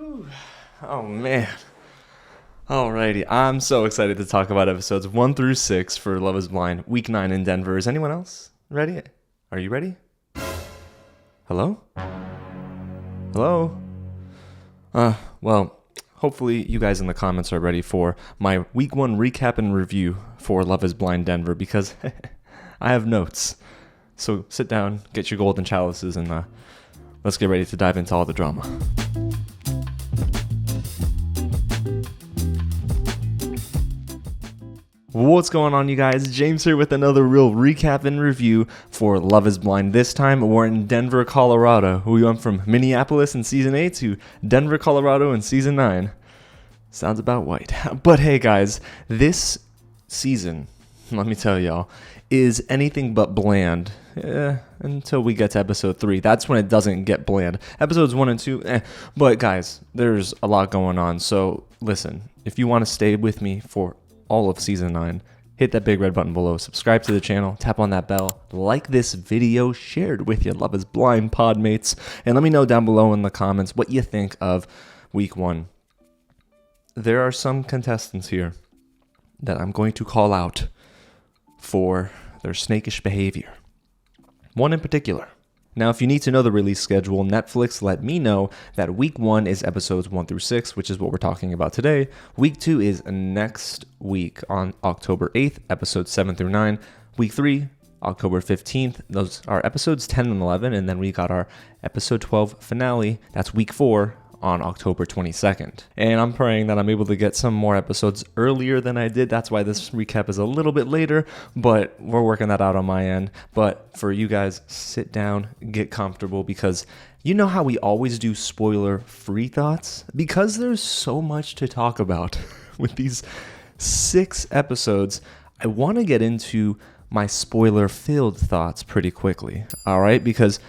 Oh man. Alrighty, I'm so excited to talk about episodes 1 through 6 for Love is Blind, week 9 in Denver. Is anyone else ready? Are you ready? Hello? Hello? Well, hopefully you guys in the comments are ready for my week 1 recap and review for Love is Blind Denver because I have notes. So sit down, get your golden chalices, and let's get ready to dive into all the drama. What's going on, you guys? James here with another real recap and review for Love is Blind. This time we're in Denver, Colorado. We went from Minneapolis in season 8 to Denver, Colorado in season 9. Sounds about right. But hey guys, this season, let me tell y'all, is anything but bland until we get to episode 3. That's when it doesn't get bland. Episodes 1 and 2, But guys, there's a lot going on. So listen, if you want to stay with me for all of season 9, hit that big red button below, subscribe to the channel, tap on that bell, like this video, share it with your Love is Blind podmates, and let me know down below in the comments what you think of week 1. There are some contestants here that I'm going to call out for their snakish behavior. One in particular. Now, if you need to know the release schedule, Netflix let me know that week 1 is episodes 1 through 6, which is what we're talking about today. Week 2 is next week on October 8th, episodes 7 through 9. Week 3, October 15th. Those are episodes 10 and 11. And then we got our episode 12 finale. That's week 4 on October 22nd. And I'm praying that I'm able to get some more episodes earlier than I did. That's why this recap is a little bit later, but we're working that out on my end. But for you guys, sit down, get comfortable, because you know how we always do spoiler-free thoughts? Because there's so much to talk about with these 6 episodes, I want to get into my spoiler-filled thoughts pretty quickly, all right? Because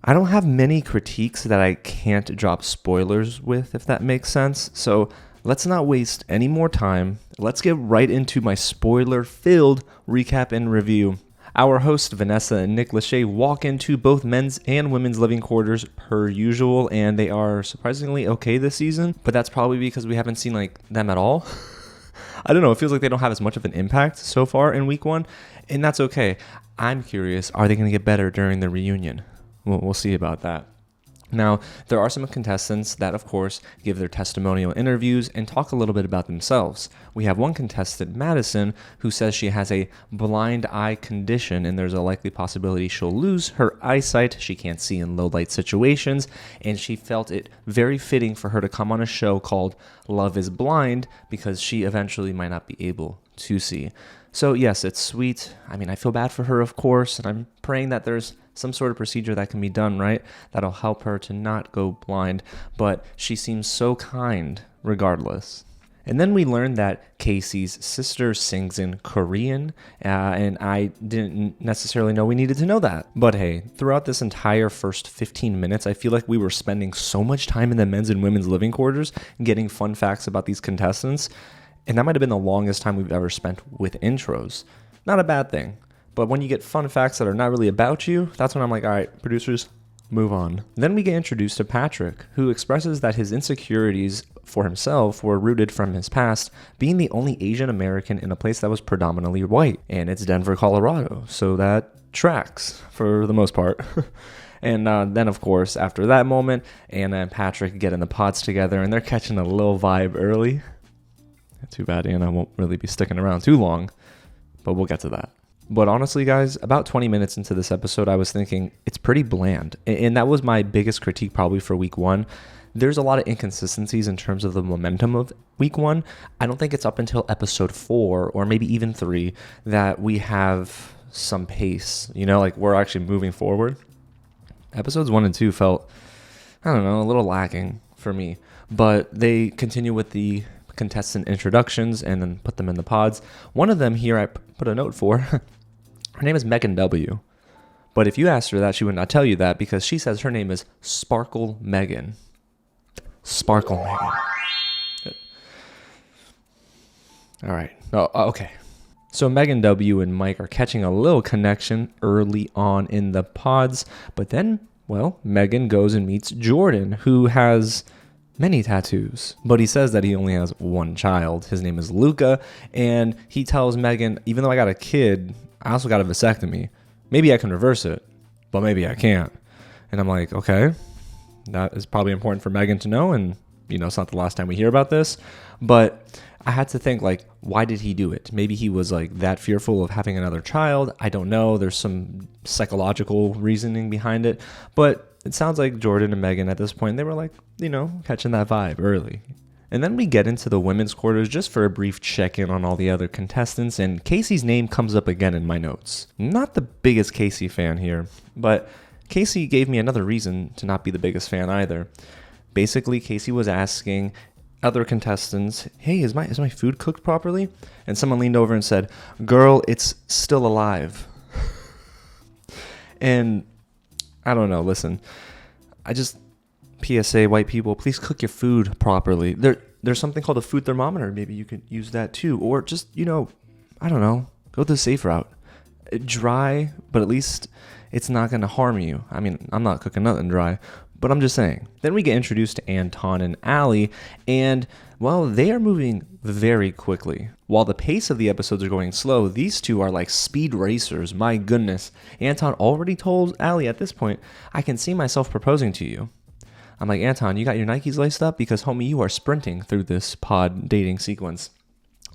I don't have many critiques that I can't drop spoilers with, if that makes sense. So let's not waste any more time. Let's get right into my spoiler-filled recap and review. Our hosts, Vanessa and Nick Lachey, walk into both men's and women's living quarters per usual, and they are surprisingly okay this season, but that's probably because we haven't seen them at all. I don't know, it feels like they don't have as much of an impact so far in week 1, and that's okay. I'm curious, are they going to get better during the reunion? We'll see about that. Now, there are some contestants that, of course, give their testimonial interviews and talk a little bit about themselves. We have one contestant, Madison, who says she has a blind eye condition and there's a likely possibility she'll lose her eyesight. She can't see in low light situations, and she felt it very fitting for her to come on a show called Love is Blind because she eventually might not be able to see. So yes, it's sweet. I mean, I feel bad for her, of course, and I'm praying that there's some sort of procedure that can be done, right? That'll help her to not go blind, but she seems so kind regardless. And then we learned that Kacie's sister sings in Korean, and I didn't necessarily know we needed to know that. But hey, throughout this entire first 15 minutes, I feel like we were spending so much time in the men's and women's living quarters getting fun facts about these contestants, and that might have been the longest time we've ever spent with intros. Not a bad thing. But when you get fun facts that are not really about you, that's when I'm like, all right, producers, move on. Then we get introduced to Patrick, who expresses that his insecurities for himself were rooted from his past being the only Asian American in a place that was predominantly white. And it's Denver, Colorado, so that tracks for the most part. And then, of course, after that moment, Anna and Patrick get in the pods together, and they're catching a little vibe early. Too bad Anna won't really be sticking around too long, but we'll get to that. But honestly, guys, about 20 minutes into this episode, I was thinking it's pretty bland. And that was my biggest critique probably for week 1. There's a lot of inconsistencies in terms of the momentum of week 1. I don't think it's up until episode 4 or maybe even 3 that we have some pace, we're actually moving forward. Episodes 1 and 2 felt, I don't know, a little lacking for me. But they continue with the contestant introductions and then put them in the pods. One of them here I put a note for. Her name is Megan W. But if you asked her that, she would not tell you that because she says her name is Sparkle Megan. Sparkle Megan. All right. Oh, okay. So Megan W. and Mike are catching a little connection early on in the pods, but then, well, Megan goes and meets Jordan, who has many tattoos. But he says that he only has one child. His name is Luca, and he tells Megan, even though I got a kid, I also got a vasectomy. Maybe I can reverse it, but maybe I can't. And I'm like, okay, that is probably important for Megan to know, and it's not the last time we hear about this. But I had to think, like, why did he do it? Maybe he was like that fearful of having another child. I don't know. There's some psychological reasoning behind it, but it sounds like Jordan and Megan at this point, they were like, catching that vibe early. And then we get into the women's quarters just for a brief check-in on all the other contestants, and Kacie's name comes up again in my notes. Not the biggest Kacie fan here, but Kacie gave me another reason to not be the biggest fan either. Basically, Kacie was asking other contestants, hey, is my food cooked properly? And someone leaned over and said, girl, it's still alive. And I don't know, listen, PSA, white people, please cook your food properly. There's something called a food thermometer. Maybe you could use that too. Or just, I don't know, go the safe route. Dry, but at least it's not going to harm you. I mean, I'm not cooking nothing dry, but I'm just saying. Then we get introduced to Anton and Allie, and, well, they are moving very quickly. While the pace of the episodes are going slow, these two are like speed racers. My goodness. Anton already told Allie at this point, I can see myself proposing to you. I'm like, Anton, you got your Nikes laced up? Because, homie, you are sprinting through this pod dating sequence.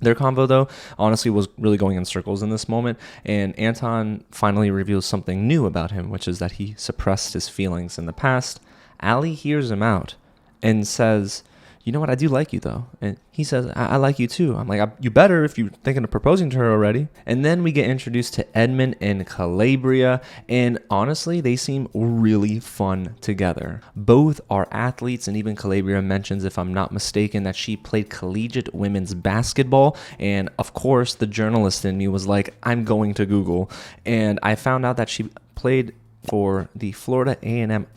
Their convo, though, honestly was really going in circles in this moment, and Anton finally reveals something new about him, which is that he suppressed his feelings in the past. Allie hears him out and says, you know what, I do like you, though. And he says, I like you, too. I'm like, you better if you're thinking of proposing to her already. And then we get introduced to Edmond and Kalybriah, and honestly, they seem really fun together. Both are athletes, and even Kalybriah mentions, if I'm not mistaken, that she played collegiate women's basketball. And of course, the journalist in me was like, I'm going to Google. And I found out that she played for the Florida A&M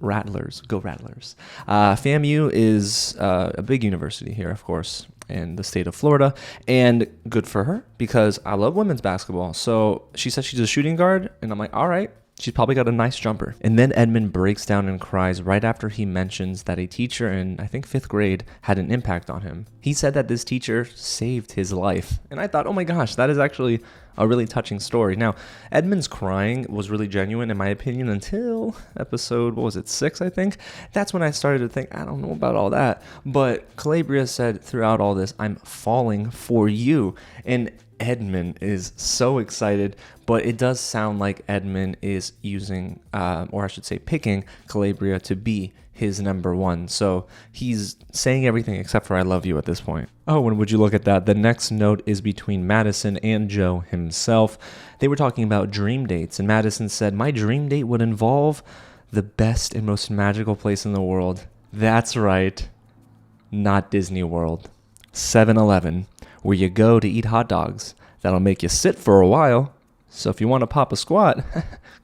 Rattlers. Go Rattlers. FAMU is a big university here, of course, in the state of Florida, and good for her because I love women's basketball. So she said she's a shooting guard, and I'm like, all right, she's probably got a nice jumper. And then Edmond breaks down and cries right after he mentions that a teacher in, I think, 5th grade had an impact on him. He said that this teacher saved his life. And I thought, oh my gosh, that is actually a really touching story. Now, Edmond's crying was really genuine, in my opinion, until episode, 6, I think? That's when I started to think, I don't know about all that. But Kalybriah said throughout all this, I'm falling for you. And Edmond is so excited, but it does sound like Edmond is using, or I should say picking, Kalybriah to be his number one. So he's saying everything except for I love you at this point. Oh, and would you look at that? The next note is between Madison and Joe himself. They were talking about dream dates, and Madison said, my dream date would involve the best and most magical place in the world. That's right. Not Disney World. 7-Eleven, where you go to eat hot dogs. That'll make you sit for a while. So if you want to pop a squat,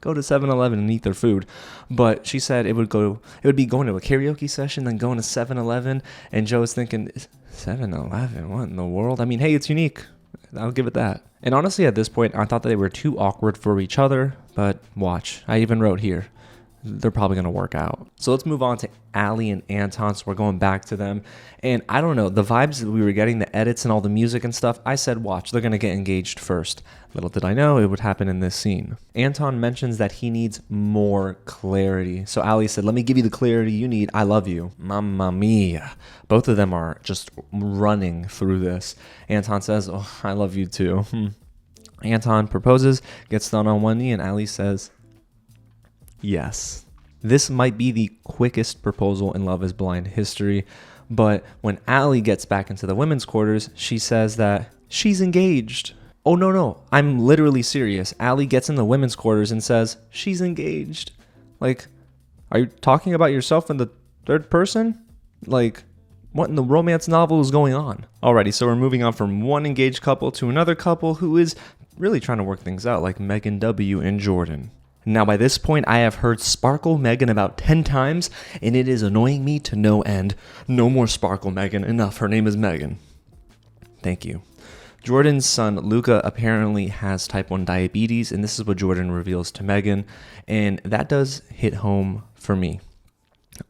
go to 7-Eleven and eat their food. But she said it would be going to a karaoke session, then going to 7-Eleven. And Joe was thinking, 7-Eleven, what in the world? I mean, hey, it's unique. I'll give it that. And honestly, at this point, I thought that they were too awkward for each other. But watch, I even wrote here, they're probably going to work out. So let's move on to Allie and Anton. So we're going back to them. And I don't know, the vibes that we were getting, the edits and all the music and stuff, I said, watch, they're going to get engaged first. Little did I know it would happen in this scene. Anton mentions that he needs more clarity. So Allie said, let me give you the clarity you need. I love you. Mamma mia. Both of them are just running through this. Anton says, oh, I love you too. Anton proposes, gets down on one knee, and Allie says, yes. This might be the quickest proposal in Love is Blind history, but when Allie gets back into the women's quarters, she says that she's engaged. Oh, no, I'm literally serious. Allie gets in the women's quarters and says she's engaged. Like, are you talking about yourself in the third person? Like, what in the romance novel is going on? Alrighty, so we're moving on from one engaged couple to another couple who is really trying to work things out, like Megan W. and Jordan. Now, by this point, I have heard Sparkle Megan about 10 times, and it is annoying me to no end. No more Sparkle Megan. Enough. Her name is Megan. Thank you. Jordan's son, Luca, apparently has type 1 diabetes, and this is what Jordan reveals to Megan, and that does hit home for me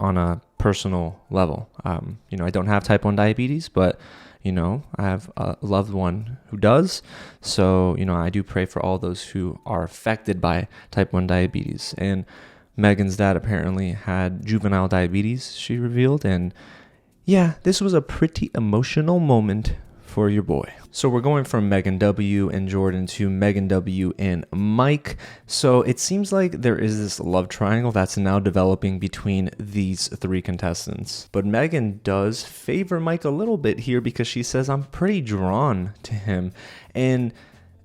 on a personal level. I don't have type 1 diabetes, but I have a loved one who does. So, I do pray for all those who are affected by type 1 diabetes. And Megan's dad apparently had juvenile diabetes, she revealed. And yeah, this was a pretty emotional moment for your boy. So we're going from Megan W. and Jordan to Megan W. and Mike. So it seems like there is this love triangle that's now developing between these three contestants. But Megan does favor Mike a little bit here because she says, I'm pretty drawn to him. And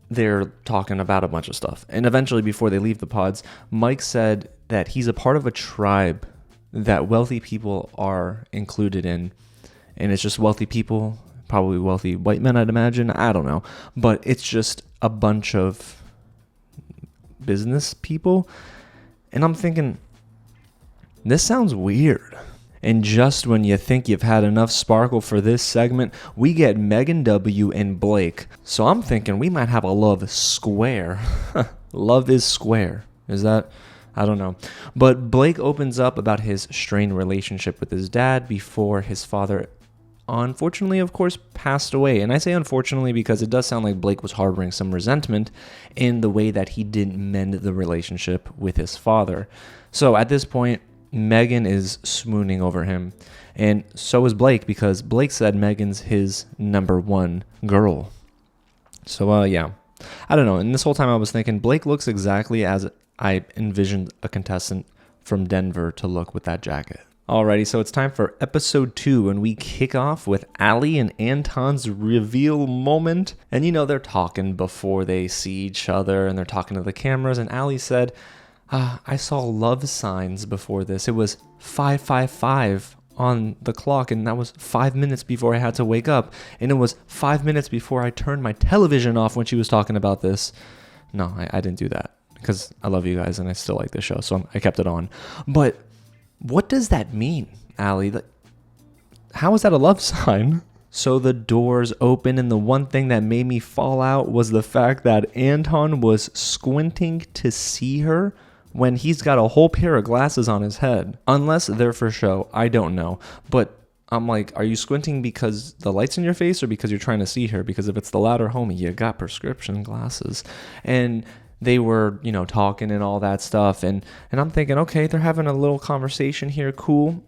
they're talking about a bunch of stuff. And eventually, before they leave the pods, Mike said that he's a part of a tribe that wealthy people are included in. And it's just wealthy people, probably wealthy white men, I'd imagine. I don't know. But it's just a bunch of business people. And I'm thinking, this sounds weird. And just when you think you've had enough sparkle for this segment, we get Megan W. and Blake. So I'm thinking we might have a love square. Love is square. Is that? I don't know. But Blake opens up about his strained relationship with his dad before his father, unfortunately, of course, passed away. And I say unfortunately because it does sound like Blake was harboring some resentment in the way that he didn't mend the relationship with his father. So at this point, Megan is swooning over him. And so is Blake, because Blake said Megan's his number one girl. So, yeah. I don't know. And this whole time I was thinking, Blake looks exactly as I envisioned a contestant from Denver to look with that jacket. Alrighty, so it's time for episode 2, and we kick off with Allie and Anton's reveal moment. And they're talking before they see each other, and they're talking to the cameras, and Allie said, I saw love signs before this. It was 5:55 on the clock, and that was 5 minutes before I had to wake up. And it was 5 minutes before I turned my television off when she was talking about this. No, I didn't do that, because I love you guys, and I still like this show, so I kept it on. But what does that mean, Allie? How is that a love sign? So the doors open, and the one thing that made me fall out was the fact that Anton was squinting to see her when he's got a whole pair of glasses on his head. Unless they're for show, I don't know. But I'm like, are you squinting because the light's in your face or because you're trying to see her? Because if it's the latter, homie, you got prescription glasses. And they were, talking and all that stuff. And I'm thinking, okay, they're having a little conversation here. Cool.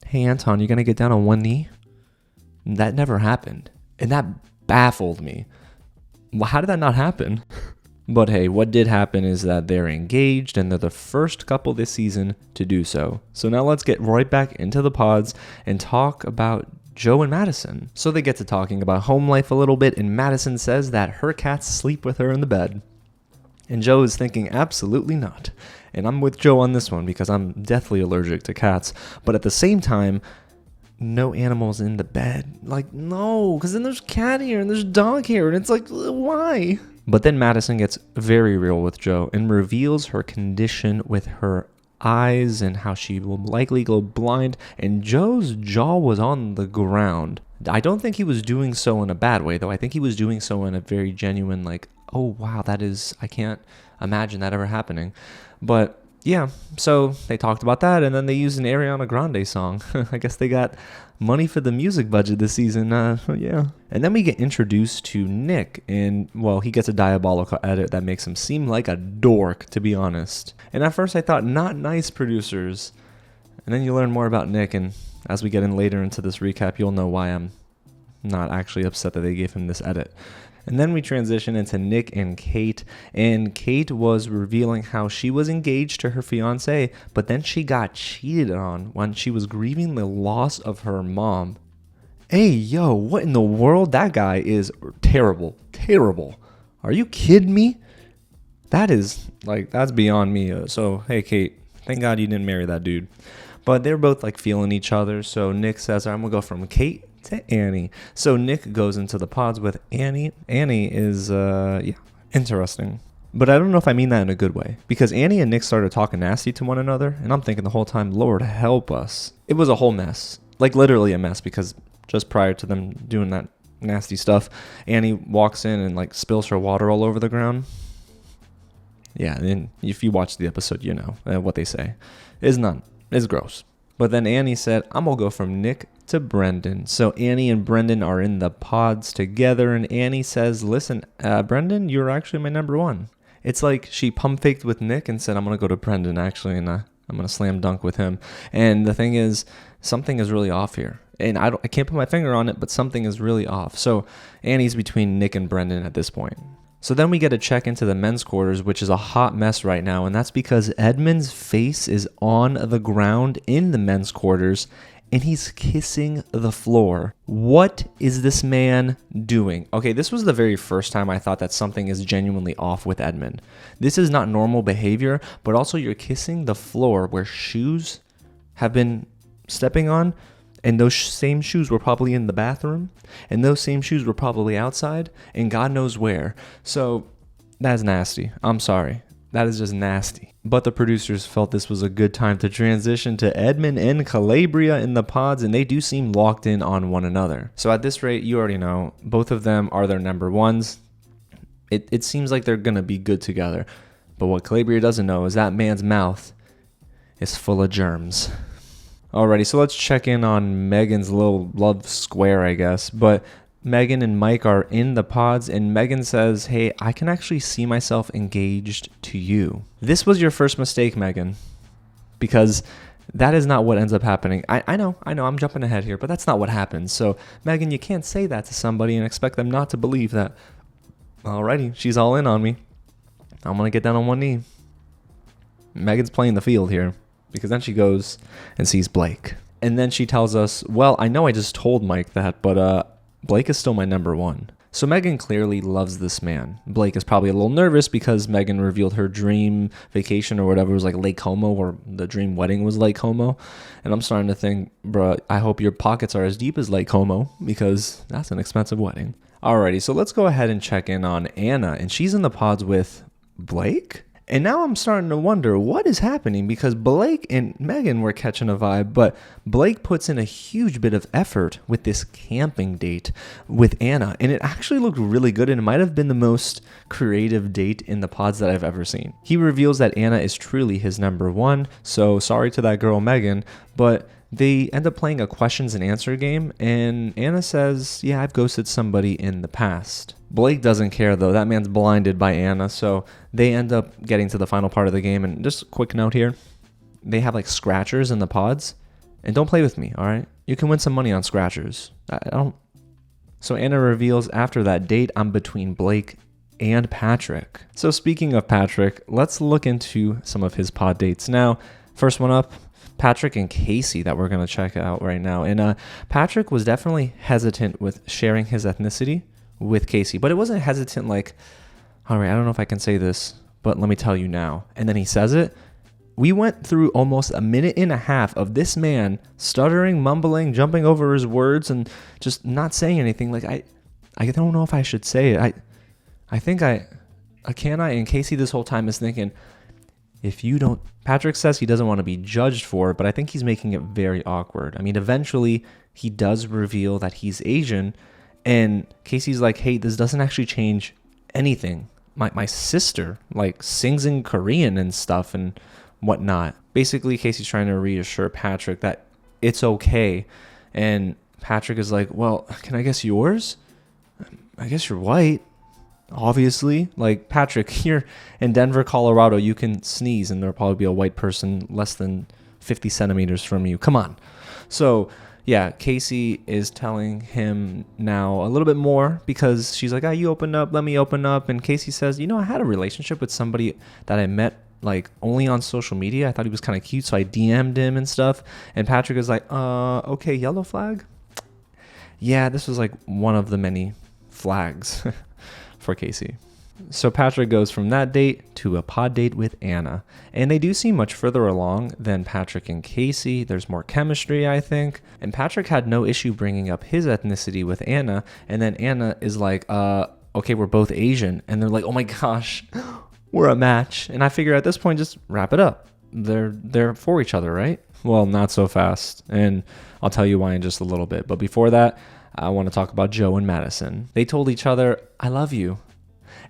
Hey, Anton, you going to get down on one knee? That never happened. And that baffled me. Well, how did that not happen? But hey, what did happen is that they're engaged, and they're the first couple this season to do so. So now let's get right back into the pods and talk about Joe and Madison. So they get to talking about home life a little bit, and Madison says that her cats sleep with her in the bed. And Joe is thinking, absolutely not. And I'm with Joe on this one because I'm deathly allergic to cats. But at the same time, no animals in the bed. Like, no, because then there's cat hair and there's dog hair. And it's like, why? But then Madison gets very real with Joe and reveals her condition with her eyes and how she will likely go blind. And Joe's jaw was on the ground. I don't think he was doing so in a bad way, though. I think he was doing so in a very genuine, like, oh, wow, I can't imagine that ever happening. But yeah, so they talked about that, and then they used an Ariana Grande song. I guess they got money for the music budget this season. Yeah. And then we get introduced to Nick, and, well, he gets a diabolical edit that makes him seem like a dork, to be honest. And at first I thought, not nice, producers. And then you learn more about Nick, and as we get in later into this recap, you'll know why I'm not actually upset that they gave him this edit. And then we transition into Nick and Kate, and Kate was revealing how she was engaged to her fiancé, but then she got cheated on when she was grieving the loss of her mom. Hey, yo, what in the world? That guy is terrible. Terrible. Are you kidding me? That's beyond me. So, hey, Kate, thank God you didn't marry that dude. But they're both, feeling each other, so Nick says, I'm going to go from Kate to Annie. So Nick goes into the pods with Annie. Annie is, interesting. But I don't know if I mean that in a good way. Because Annie and Nick started talking nasty to one another, and I'm thinking the whole time, Lord help us. It was a whole mess. Literally a mess, because just prior to them doing that nasty stuff, Annie walks in and, spills her water all over the ground. Yeah, and if you watch the episode, you know what they say. It's gross. But then Annie said, I'm going to go from Nick to Brendan. So Annie and Brendan are in the pods together, and Annie says, listen, Brendan, you're actually my number one. It's like she pump faked with Nick and said, I'm going to go to Brendan actually, and I'm going to slam dunk with him. And the thing is, something is really off here. And I can't put my finger on it, but something is really off. So Annie's between Nick and Brendan at this point. So then we get a check into the men's quarters, which is a hot mess right now. And that's because Edmond's face is on the ground in the men's quarters, and he's kissing the floor. What is this man doing? Okay, this was the very first time I thought that something is genuinely off with Edmond. This is not normal behavior, but also you're kissing the floor where shoes have been stepping on, and those same shoes were probably in the bathroom, and those same shoes were probably outside, and God knows where. So that's nasty. I'm sorry. That is just nasty. But the producers felt this was a good time to transition to Edmond and Kalybriah in the pods, and they do seem locked in on one another. So at this rate, you already know, both of them are their number ones. It seems like they're going to be good together. But what Kalybriah doesn't know is that man's mouth is full of germs. Alrighty, so let's check in on Megan's little love square, I guess. But Megan and Mike are in the pods, and Megan says, hey, I can actually see myself engaged to you. This was your first mistake, Megan, because that is not what ends up happening. I know, I'm jumping ahead here, but that's not what happens. So, Megan, you can't say that to somebody and expect them not to believe that, alrighty, she's all in on me. I'm going to get down on one knee. Megan's playing the field here. Because then she goes and sees Blake. And then she tells us, well, I know I just told Mike that, but Blake is still my number one. So Megan clearly loves this man. Blake is probably a little nervous because Megan revealed her dream vacation or whatever was like Lake Como, or the dream wedding was Lake Como. And I'm starting to think, bro, I hope your pockets are as deep as Lake Como, because that's an expensive wedding. Alrighty, so let's go ahead and check in on Anna. And she's in the pods with Blake? And now I'm starting to wonder what is happening, because Blake and Megan were catching a vibe, but Blake puts in a huge bit of effort with this camping date with Anna, and it actually looked really good, and it might have been the most creative date in the pods that I've ever seen. He reveals that Anna is truly his number one, so sorry to that girl Megan, but they end up playing a questions and answer game, and Anna says, yeah, I've ghosted somebody in the past. Blake doesn't care, though. That man's blinded by Anna, so they end up getting to the final part of the game. And just a quick note here, they have like scratchers in the pods, and don't play with me, all right? You can win some money on scratchers. I don't. So Anna reveals after that date, I'm between Blake and Patrick. So speaking of Patrick, let's look into some of his pod dates. Now, first one up, Patrick and Kacie, that we're going to check out right now. And Patrick was definitely hesitant with sharing his ethnicity with Kacie, but it wasn't hesitant like, all right, I don't know if I can say this, but let me tell you now. And then he says it. We went through almost a minute and a half of this man stuttering, mumbling, jumping over his words, and just not saying anything. Like, I don't know if I should say it. I think can I? And Kacie this whole time is thinking, if you don't, Patrick says he doesn't want to be judged for it, but I think he's making it very awkward. I mean, eventually he does reveal that he's Asian, and Kacie's like, hey, this doesn't actually change anything. My sister like sings in Korean and stuff and whatnot. Basically, Kacie's trying to reassure Patrick that it's okay. And Patrick is like, well, can I guess yours? I guess you're white. Obviously, like, Patrick, you're in Denver, Colorado, you can sneeze and there'll probably be a white person less than 50 centimeters from you. Come on. So yeah, Kacie is telling him now a little bit more, because she's like, you open up, let me open up. And Kacie says, I had a relationship with somebody that I met like only on social media. I thought he was kind of cute, so I DM'd him and stuff. And Patrick is like, okay, yellow flag? Yeah, this was like one of the many flags for Kacie. So Patrick goes from that date to a pod date with Anna. And they do seem much further along than Patrick and Kacie. There's more chemistry, I think. And Patrick had no issue bringing up his ethnicity with Anna. And then Anna is like, okay, we're both Asian. And they're like, oh my gosh, we're a match. And I figure at this point, just wrap it up. They're for each other, right? Well, not so fast. And I'll tell you why in just a little bit. But before that, I want to talk about Joe and Madison. They told each other, I love you.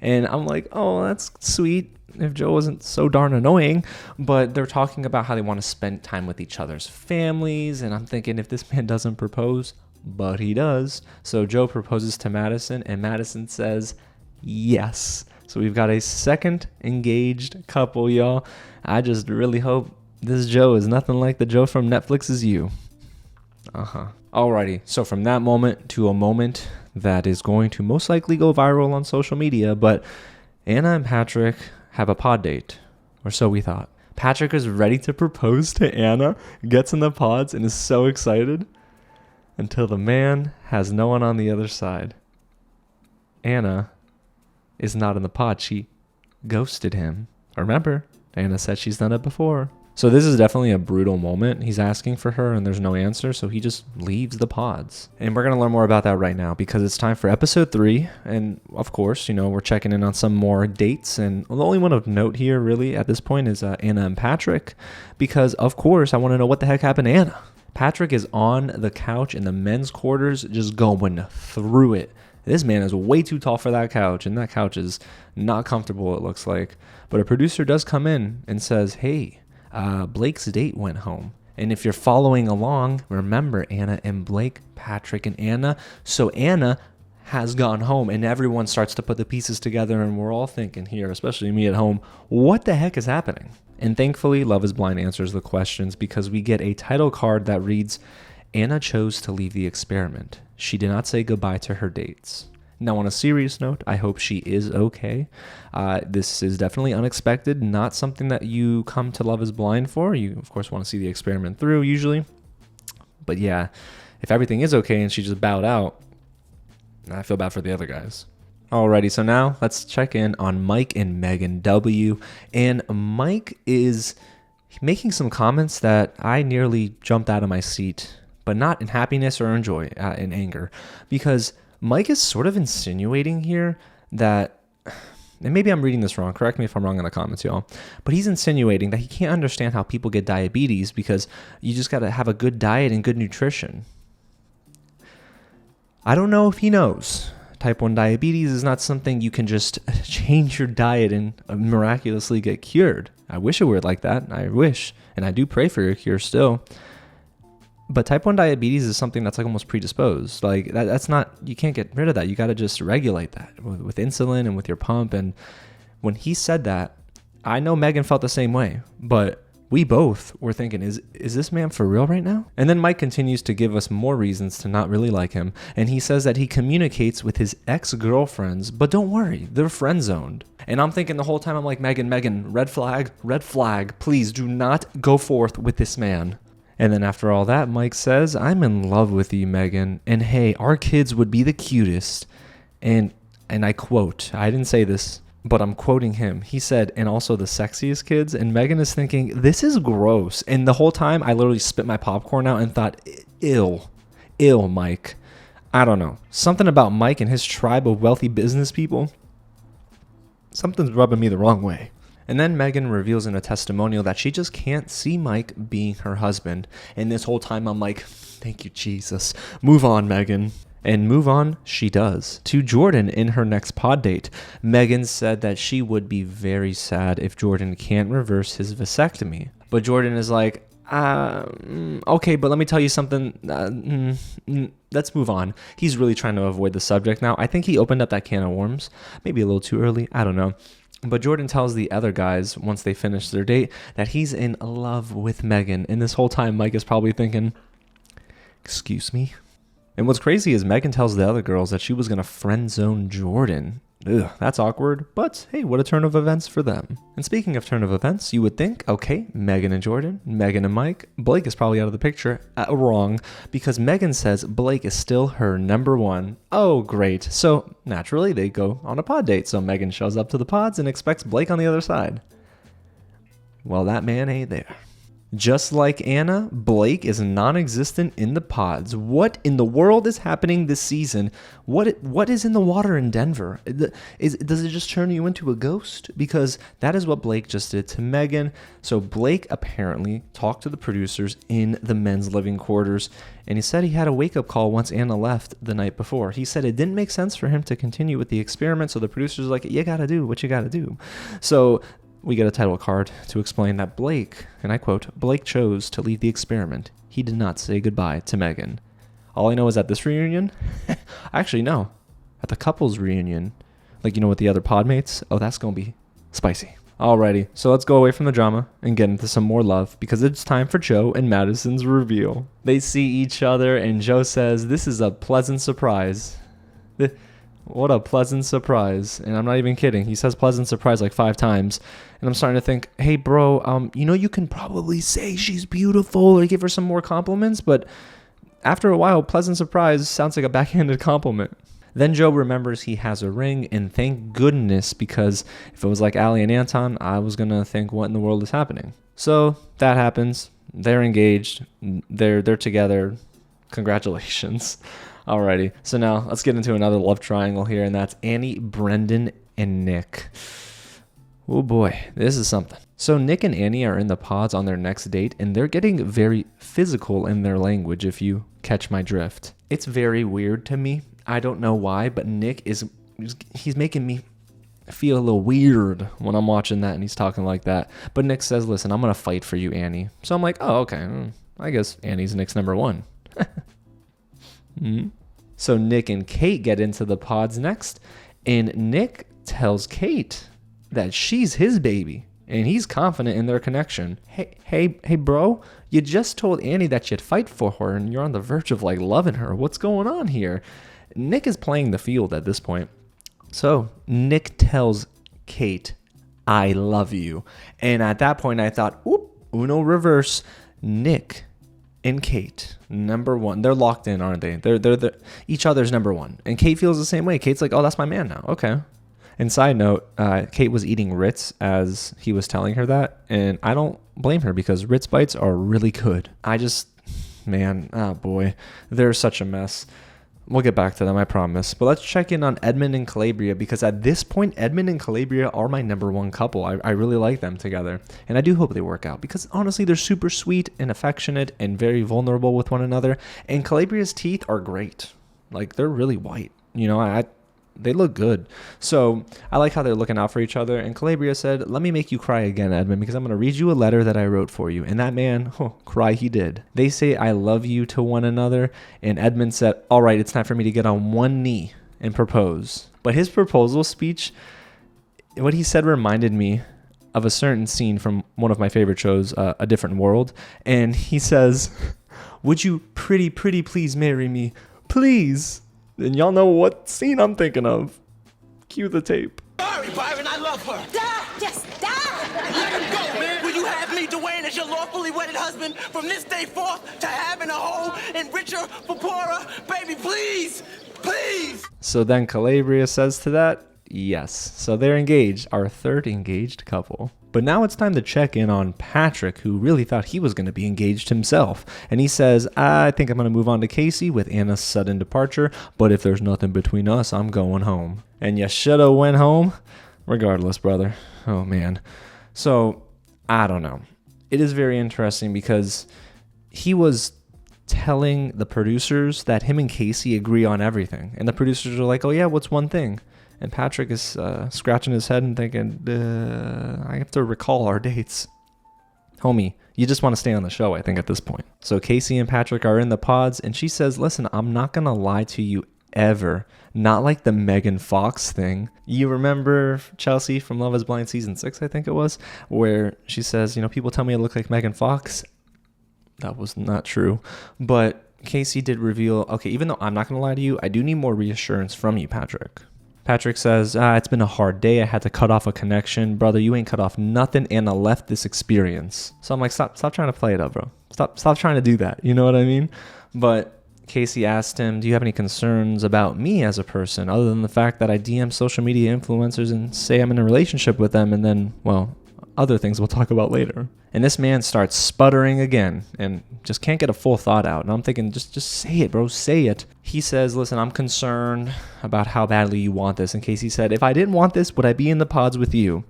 And I'm like, oh, that's sweet if Joe wasn't so darn annoying. But they're talking about how they want to spend time with each other's families. And I'm thinking, if this man doesn't propose, but he does. So Joe proposes to Madison, and Madison says yes. So we've got a second engaged couple, y'all. I just really hope this Joe is nothing like the Joe from Netflix's You. Alrighty, so from that moment to a moment that is going to most likely go viral on social media, but Anna and Patrick have a pod date, or so we thought. Patrick is ready to propose to Anna, gets in the pods, and is so excited until the man has no one on the other side. Anna is not in the pod. She ghosted him. Remember, Anna said she's done it before. So this is definitely a brutal moment. He's asking for her and there's no answer, so he just leaves the pods. And we're going to learn more about that right now because it's time for episode 3. And of course, we're checking in on some more dates. And the only one of note here really at this point is Anna and Patrick, because of course I want to know what the heck happened to Anna. Patrick is on the couch in the men's quarters just going through it. This man is way too tall for that couch, and that couch is not comfortable, it looks like. But a producer does come in and says, hey, Blake's date went home. And if you're following along, remember Anna and Blake, Patrick and Anna. So Anna has gone home, and everyone starts to put the pieces together, and we're all thinking here, especially me at home, what the heck is happening? And thankfully, Love is Blind answers the questions because we get a title card that reads, Anna chose to leave the experiment. She did not say goodbye to her dates. Now, on a serious note, I hope she is okay. This is definitely unexpected, not something that you come to Love is Blind for. You, of course, want to see the experiment through usually. But yeah, if everything is okay and she just bowed out, I feel bad for the other guys. Alrighty, so now let's check in on Mike and Megan W. And Mike is making some comments that I nearly jumped out of my seat, but not in happiness or in joy, in anger, because Mike is sort of insinuating here that, and maybe I'm reading this wrong, correct me if I'm wrong in the comments, y'all, but he's insinuating that he can't understand how people get diabetes because you just got to have a good diet and good nutrition. I don't know if he knows. Type 1 diabetes is not something you can just change your diet and miraculously get cured. I wish it were like that. I wish. And I do pray for your cure still. But type 1 diabetes is something that's like almost predisposed. Like that's not, you can't get rid of that. You got to just regulate that with insulin and with your pump. And when he said that, I know Megan felt the same way, but we both were thinking, is this man for real right now? And then Mike continues to give us more reasons to not really like him. And he says that he communicates with his ex-girlfriends, but don't worry, they're friend zoned. And I'm thinking the whole time, I'm like, Megan, red flag, please do not go forth with this man. And then after all that, Mike says, I'm in love with you, Megan. And hey, our kids would be the cutest. And I quote, I didn't say this, but I'm quoting him. He said, and also the sexiest kids. And Megan is thinking, this is gross. And the whole time I literally spit my popcorn out and thought, ill, Mike. I don't know. Something about Mike and his tribe of wealthy business people. Something's rubbing me the wrong way. And then Megan reveals in a testimonial that she just can't see Mike being her husband. And this whole time I'm like, thank you, Jesus. Move on, Megan. And move on she does to Jordan in her next pod date. Megan said that she would be very sad if Jordan can't reverse his vasectomy. But Jordan is like, okay, but let me tell you something. Let's move on. He's really trying to avoid the subject now. I think he opened up that can of worms. Maybe a little too early. I don't know. But Jordan tells the other guys, once they finish their date, that he's in love with Megan. And this whole time, Mike is probably thinking, excuse me? And what's crazy is Megan tells the other girls that she was going to friend zone Jordan. Ugh, that's awkward, but hey, what a turn of events for them. And speaking of turn of events, you would think, okay, Megan and Jordan, Megan and Mike, Blake is probably out of the picture. Wrong, because Megan says Blake is still her number one. Oh, great. So naturally, they go on a pod date. So Megan shows up to the pods and expects Blake on the other side. Well, that man ain't there. Just like Anna, Blake is non-existent in the pods. What in the world is happening this season? What is in the water in Denver? Does it just turn you into a ghost? Because that is what Blake just did to Megan. So Blake apparently talked to the producers in the men's living quarters, and he said he had a wake-up call once Anna left the night before. He said it didn't make sense for him to continue with the experiment, so the producers were like, you gotta do what you gotta do. So we get a title card to explain that Blake, and I quote, Blake chose to leave the experiment. He did not say goodbye to Megan. All I know is at this reunion, actually no, at the couples reunion, like, with the other podmates, oh, that's going to be spicy. Alrighty, so let's go away from the drama and get into some more love, because it's time for Joe and Madison's reveal. They see each other, and Joe says, this is a pleasant surprise. What a pleasant surprise. And I'm not even kidding. He says pleasant surprise like 5 times. And I'm starting to think, hey, bro, you can probably say she's beautiful or give her some more compliments. But after a while, pleasant surprise sounds like a backhanded compliment. Then Joe remembers he has a ring. And thank goodness, because if it was like Allie and Anton, I was going to think, what in the world is happening? So that happens. They're engaged. They're together. Congratulations. Alrighty, so now let's get into another love triangle here, and that's Annie, Brendan, and Nick. Oh boy, this is something. So Nick and Annie are in the pods on their next date, and they're getting very physical in their language, if you catch my drift. It's very weird to me. I don't know why, but Nick he's making me feel a little weird when I'm watching that and he's talking like that. But Nick says, listen, I'm going to fight for you, Annie. So I'm like, oh, okay, I guess Annie's Nick's number one. So Nick and Kate get into the pods next, and Nick tells Kate that she's his baby, and he's confident in their connection. Hey, bro, you just told Annie that you'd fight for her, and you're on the verge of loving her. What's going on here? Nick is playing the field at this point. So Nick tells Kate, I love you. And at that point, I thought, oop, Uno reverse. Nick and Kate, number one. They're locked in, aren't they? They're each other's number one. And Kate feels the same way. Kate's like, oh, that's my man now. Okay. And side note, Kate was eating Ritz as he was telling her that. And I don't blame her, because Ritz bites are really good. Oh boy, they're such a mess. We'll get back to them, I promise. But let's check in on Edmond and Kalybriah, because at this point, Edmond and Kalybriah are my number one couple. I really like them together. And I do hope they work out, because honestly, they're super sweet and affectionate and very vulnerable with one another. And Kalybriah's teeth are great. They're really white. They look good. So I like how they're looking out for each other. And Kalybriah said, let me make you cry again, Edmond, because I'm going to read you a letter that I wrote for you. And that man, cry he did. They say, I love you to one another. And Edmond said, all right, it's time for me to get on one knee and propose. But his proposal speech, what he said reminded me of a certain scene from one of my favorite shows, A Different World. And he says, would you pretty please marry me? Please. And y'all know what scene I'm thinking of. Cue the tape. Sorry, Byron, I love her. Just stop! Let him go, man. Will you have me, Dwayne, as your lawfully wedded husband from this day forth to having a whole and richer for poorer? Baby, please, please. So then Kalybriah says to that, yes. So they're engaged, our third engaged couple. But now it's time to check in on Patrick, who really thought he was going to be engaged himself. And he says, I think I'm going to move on to Kacie with Anna's sudden departure, but if there's nothing between us, I'm going home. And you shoulda went home? Regardless, brother. Oh, man. So, I don't know. It is very interesting, because he was telling the producers that him and Kacie agree on everything. And the producers are like, oh, yeah, what's one thing? And Patrick is scratching his head and thinking, I have to recall our dates. Homie, you just want to stay on the show, I think, at this point. So Kacie and Patrick are in the pods, and she says, listen, I'm not going to lie to you ever. Not like the Megan Fox thing. You remember Chelsea from Love is Blind Season 6, I think it was, where she says, people tell me I look like Megan Fox. That was not true. But Kacie did reveal, okay, even though I'm not going to lie to you, I do need more reassurance from you, Patrick. Patrick says, it's been a hard day. I had to cut off a connection. Brother, you ain't cut off nothing. Anna left this experience. So I'm like, stop trying to play it up, bro. Stop trying to do that. You know what I mean? But Kacie asked him, do you have any concerns about me as a person, other than the fact that I DM social media influencers and say I'm in a relationship with them, and then, well, other things we'll talk about later. And this man starts sputtering again and just can't get a full thought out. And I'm thinking, just say it, bro, say it. He says, listen, I'm concerned about how badly you want this. And Kacie said, if I didn't want this, would I be in the pods with you?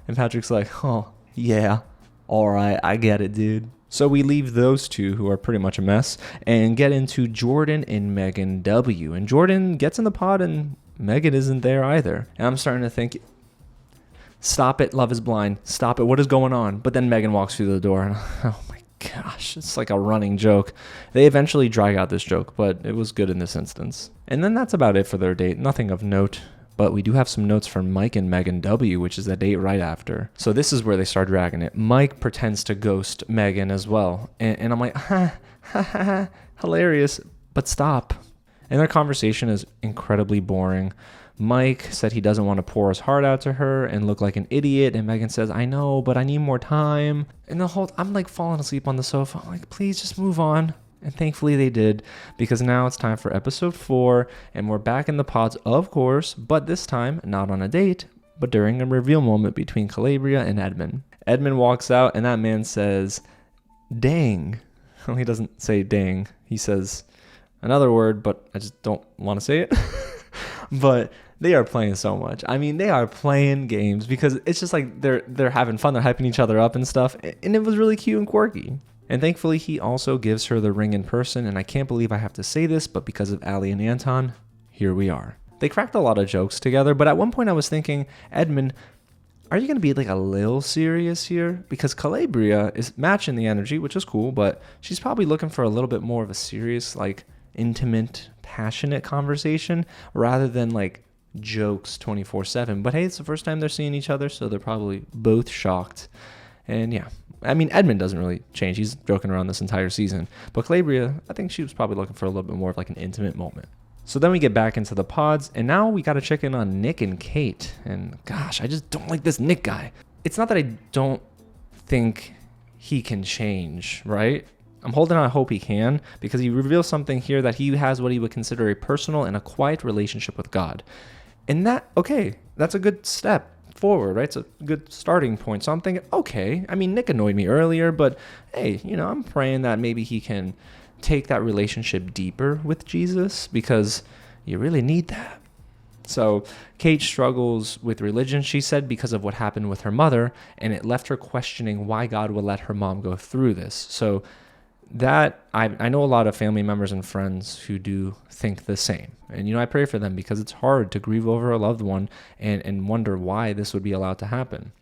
And Patrick's like, oh, yeah, all right, I get it, dude. So we leave those two, who are pretty much a mess, and get into Jordan and Megan W. And Jordan gets in the pod and Megan isn't there either. And I'm starting to think, stop it, Love is Blind. Stop it, what is going on? But then Megan walks through the door and oh my gosh, it's like a running joke. They eventually drag out this joke, but it was good in this instance. And then that's about it for their date. Nothing of note. But we do have some notes from Mike and Megan W., which is the date right after. So this is where they start dragging it. Mike pretends to ghost Megan as well. And I'm like, ha, ha, ha, ha, hilarious, but stop. And their conversation is incredibly boring. Mike said he doesn't want to pour his heart out to her and look like an idiot. And Megan says, I know, but I need more time. And I'm like falling asleep on the sofa. I'm like, please just move on. And thankfully they did, because now it's time for episode 4, and we're back in the pods, of course, but this time not on a date, but during a reveal moment between Kalybriah and Edmond. Edmond walks out, and that man says, dang. Well, he doesn't say dang. He says another word, but I just don't want to say it. But they are playing so much. I mean, they are playing games, because it's just like they're having fun. They're hyping each other up and stuff, and it was really cute and quirky. And thankfully, he also gives her the ring in person, and I can't believe I have to say this, but because of Allie and Anton, here we are. They cracked a lot of jokes together, but at one point I was thinking, Edmond, are you going to be like a little serious here? Because Kalybriah is matching the energy, which is cool, but she's probably looking for a little bit more of a serious, like intimate, passionate conversation rather than like jokes 24/7. But hey, it's the first time they're seeing each other, so they're probably both shocked. And yeah, I mean, Edmond doesn't really change. He's joking around this entire season. But Kalybriah, I think she was probably looking for a little bit more of like an intimate moment. So then we get back into the pods, and now we got to check in on Nick and Kate. And gosh, I just don't like this Nick guy. It's not that I don't think he can change, right? I'm holding out hope he can, because he reveals something here that he has what he would consider a personal and a quiet relationship with God. And that, okay, that's a good step forward, right? It's a good starting point. So I'm thinking, okay, I mean, Nick annoyed me earlier, but hey, I'm praying that maybe he can take that relationship deeper with Jesus, because you really need that. So Kate struggles with religion, she said, because of what happened with her mother, and it left her questioning why God would let her mom go through this. So that I know a lot of family members and friends who do think the same. And, I pray for them, because it's hard to grieve over a loved one and wonder why this would be allowed to happen.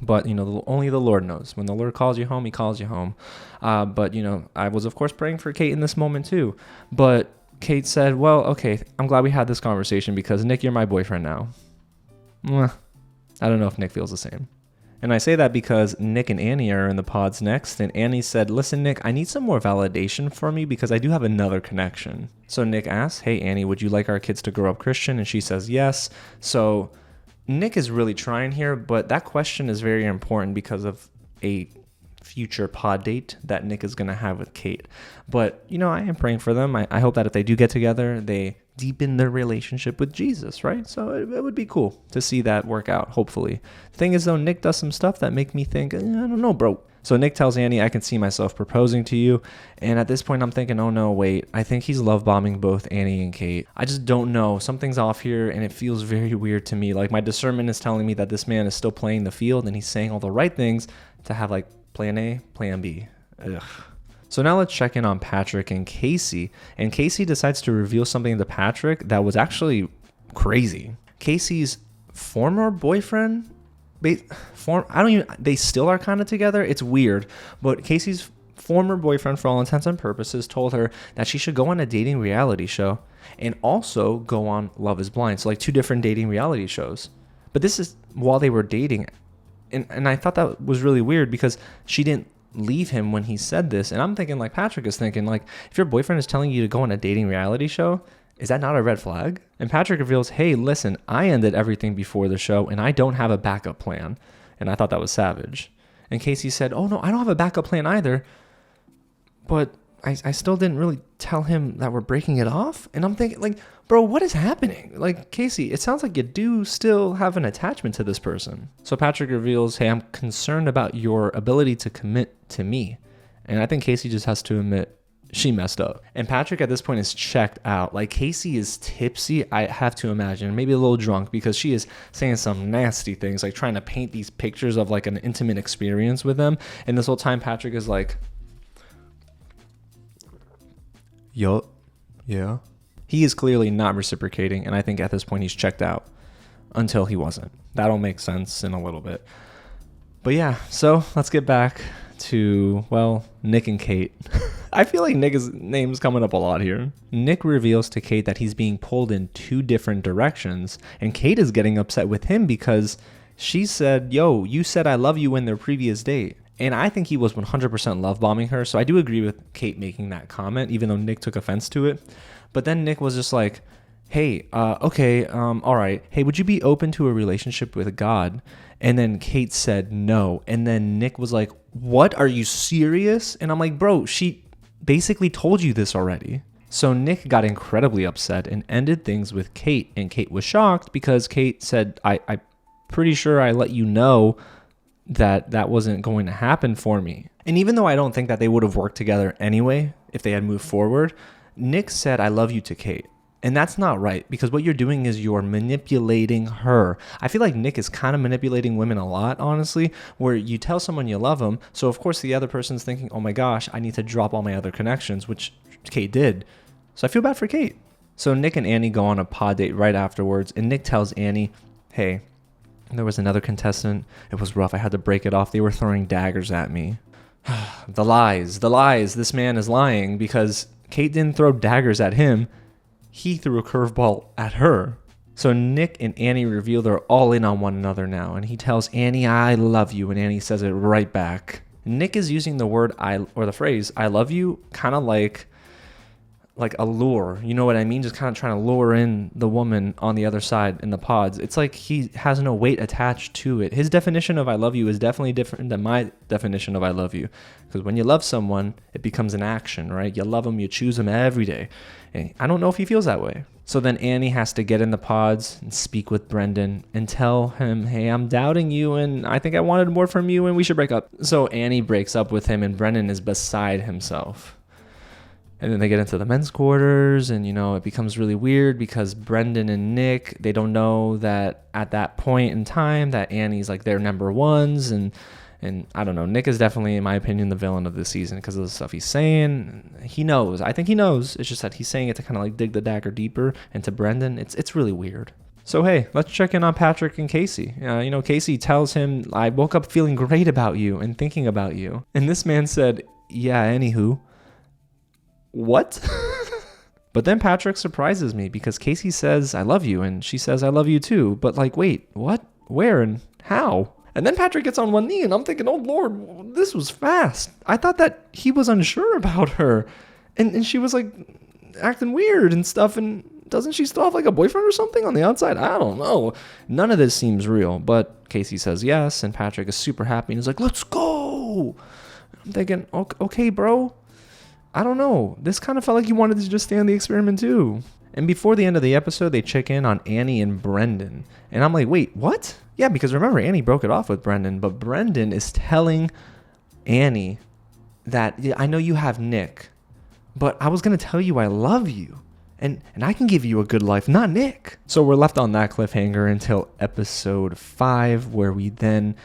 But, only the Lord knows. When the Lord calls you home, he calls you home. But, I was, of course, praying for Kate in this moment too. But Kate said, well, okay, I'm glad we had this conversation, because Nick, you're my boyfriend now. I don't know if Nick feels the same. And I say that because Nick and Annie are in the pods next, and Annie said, listen, Nick, I need some more validation from you, because I do have another connection. So Nick asks, hey, Annie, would you like our kids to grow up Christian? And she says yes. So Nick is really trying here, but that question is very important because of a future pod date that Nick is going to have with Kate. But, I am praying for them. I hope that if they do get together, they deepen their relationship with Jesus, right? So it would be cool to see that work out, hopefully. The thing is, though, Nick does some stuff that make me think, I don't know, bro. So Nick tells Annie, I can see myself proposing to you. And at this point, I'm thinking, oh no, wait. I think he's love bombing both Annie and Kate. I just don't know. Something's off here, and it feels very weird to me. Like, my discernment is telling me that this man is still playing the field, and he's saying all the right things to have, like, plan A, plan B. Ugh. So now let's check in on Patrick and Kacie. And Kacie decides to reveal something to Patrick that was actually crazy. Kacie's former boyfriend, they still are kind of together. It's weird. But Kacie's former boyfriend, for all intents and purposes, told her that she should go on a dating reality show and also go on Love is Blind. So like 2 different dating reality shows. But this is while they were dating. And I thought that was really weird, because she didn't leave him when he said this. And I'm thinking, like, Patrick is thinking, like, if your boyfriend is telling you to go on a dating reality show, is that not a red flag? And Patrick reveals, hey, listen, I ended everything before the show, and I don't have a backup plan. And I thought that was savage. And Kacie said, oh no, I don't have a backup plan either. But I still didn't really tell him that we're breaking it off. And I'm thinking, like, bro, what is happening? Like, Kacie, it sounds like you do still have an attachment to this person. So Patrick reveals, hey, I'm concerned about your ability to commit to me. And I think Kacie just has to admit she messed up. And Patrick at this point is checked out. Like, Kacie is tipsy, I have to imagine, maybe a little drunk, because she is saying some nasty things, like trying to paint these pictures of like an intimate experience with them. And this whole time Patrick is like, yup, yeah. He is clearly not reciprocating, and I think at this point he's checked out until he wasn't. That'll make sense in a little bit. But yeah, so let's get back to, well, Nick and Kate. I feel like Nick's name's coming up a lot here. Nick reveals to Kate that he's being pulled in 2 different directions, and Kate is getting upset with him because she said, yo, you said I love you in their previous date. And I think he was 100% love bombing her. So I do agree with Kate making that comment, even though Nick took offense to it. But then Nick was just like, hey, okay, all right. Hey, would you be open to a relationship with God? And then Kate said no. And then Nick was like, what? Are you serious? And I'm like, bro, she basically told you this already. So Nick got incredibly upset and ended things with Kate. And Kate was shocked because Kate said, I'm pretty sure I let you know that wasn't going to happen for me. And even though I don't think that they would have worked together anyway if they had moved forward, Nick said I love you to Kate. And that's not right, because what you're doing is you're manipulating her. I feel like Nick is kind of manipulating women a lot, honestly, where you tell someone you love them, so of course the other person's thinking, oh my gosh, I need to drop all my other connections, which Kate did. So I feel bad for Kate. So Nick and Annie go on a pod date right afterwards, and Nick tells Annie, hey, there was another contestant. It was rough. I had to break it off. They were throwing daggers at me. The lies. This man is lying because Kate didn't throw daggers at him. He threw a curveball at her. So Nick and Annie reveal they're all in on one another now. And he tells Annie, I love you. And Annie says it right back. Nick is using the word the phrase, I love you, kind of like a lure, you know what I mean? Just kind of trying to lure in the woman on the other side in the pods. It's like he has no weight attached to it. His definition of I love you is definitely different than my definition of I love you. Because when you love someone, it becomes an action, right? You love them, you choose them every day. And I don't know if he feels that way. So then Annie has to get in the pods and speak with Brendan and tell him, hey, I'm doubting you and I think I wanted more from you and we should break up. So Annie breaks up with him and Brendan is beside himself. And then they get into the men's quarters and, it becomes really weird because Brendan and Nick, they don't know that at that point in time that Annie's like their number ones. And I don't know, Nick is definitely, in my opinion, the villain of this season because of the stuff he's saying. He knows. I think he knows. It's just that he's saying it to kind of like dig the dagger deeper. And to Brendan, it's really weird. So, hey, let's check in on Patrick and Kacie. Kacie tells him, I woke up feeling great about you and thinking about you. And this man said, yeah, anywho. What? But then Patrick surprises me because Kacie says, I love you. And she says, I love you too. But like, wait, what? Where and how? And then Patrick gets on one knee and I'm thinking, oh Lord, this was fast. I thought that he was unsure about her. And she was like acting weird and stuff. And doesn't she still have like a boyfriend or something on the outside? I don't know. None of this seems real. But Kacie says yes. And Patrick is super happy and is like, let's go. I'm thinking, okay, bro. I don't know. This kind of felt like you wanted to just stay on the experiment too. And before the end of the episode, they check in on Annie and Brendan. And I'm like, wait, what? Yeah, because remember, Annie broke it off with Brendan. But Brendan is telling Annie that, yeah, I know you have Nick, but I was going to tell you I love you. And I can give you a good life, not Nick. So we're left on that cliffhanger until episode 5, where we then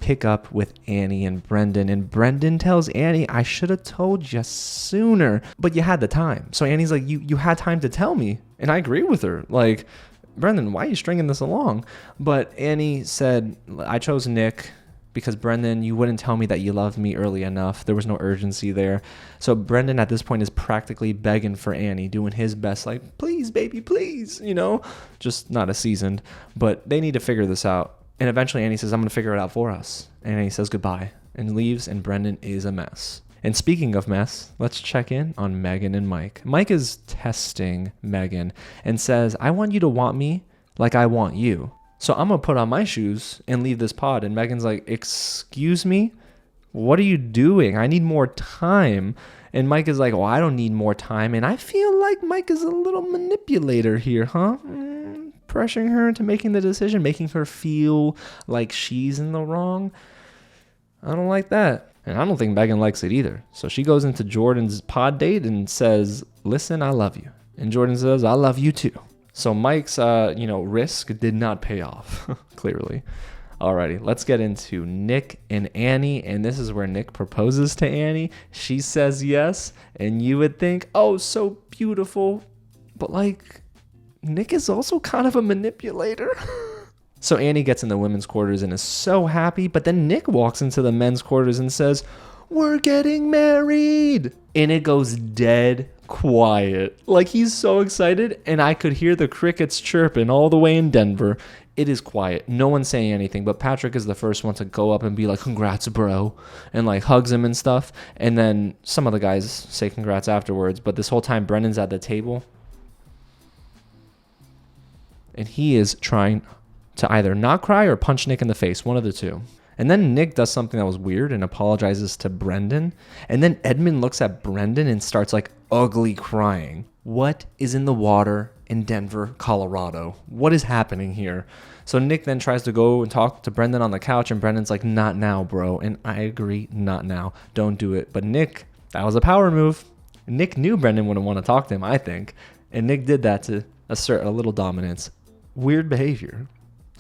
pick up with Annie and Brendan. And Brendan tells Annie, I should have told you sooner, but you had the time. So Annie's like, you had time to tell me. And I agree with her. Like, Brendan, why are you stringing this along? But Annie said, I chose Nick because, Brendan, you wouldn't tell me that you loved me early enough. There was no urgency there. So Brendan at this point is practically begging for Annie, doing his best, like, please, baby, please, just not a seasoned. But they need to figure this out. And eventually Annie says, I'm going to figure it out for us. And Annie says goodbye and leaves, and Brendan is a mess. And speaking of mess, let's check in on Megan and Mike. Mike is testing Megan and says, I want you to want me like I want you. So I'm going to put on my shoes and leave this pod. And Megan's like, excuse me? What are you doing? I need more time. And Mike is like, well, I don't need more time. And I feel like Mike is a little manipulator here, huh? Pressuring her into making the decision, making her feel like she's in the wrong. I don't like that. And I don't think Megan likes it either. So she goes into Jordan's pod date and says, listen, I love you. And Jordan says, I love you too. So Mike's, risk did not pay off, clearly. Alrighty, let's get into Nick and Annie. And this is where Nick proposes to Annie. She says yes. And you would think, oh, so beautiful. But Nick is also kind of a manipulator. So Annie gets in the women's quarters and is so happy. But then Nick walks into the men's quarters and says, we're getting married. And it goes dead quiet. He's so excited. And I could hear the crickets chirping all the way in Denver. It is quiet. No one's saying anything. But Patrick is the first one to go up and be like, congrats, bro. And hugs him and stuff. And then some of the guys say congrats afterwards. But this whole time Brennan's at the table. And he is trying to either not cry or punch Nick in the face, one of the two. And then Nick does something that was weird and apologizes to Brendan. And then Edmond looks at Brendan and starts ugly crying. What is in the water in Denver, Colorado? What is happening here? So Nick then tries to go and talk to Brendan on the couch, and Brendan's like, not now, bro. And I agree, not now. Don't do it. But Nick, that was a power move. Nick knew Brendan wouldn't want to talk to him, I think. And Nick did that to assert a little dominance. Weird behavior.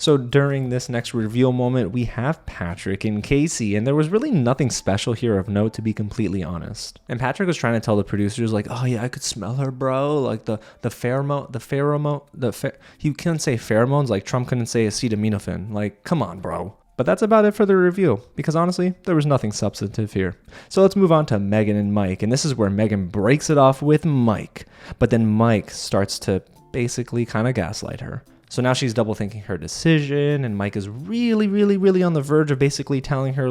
So during this next reveal moment, we have Patrick and Kacie, and there was really nothing special here of note, to be completely honest. And Patrick was trying to tell the producers, oh yeah, I could smell her, bro. The pheromone, he couldn't say pheromones, like Trump couldn't say acetaminophen. Come on, bro. But that's about it for the review, because honestly, there was nothing substantive here. So let's move on to Megan and Mike, and this is where Megan breaks it off with Mike, but then Mike starts to basically kind of gaslight her. So now she's double thinking her decision, and Mike is really, really, really on the verge of basically telling her,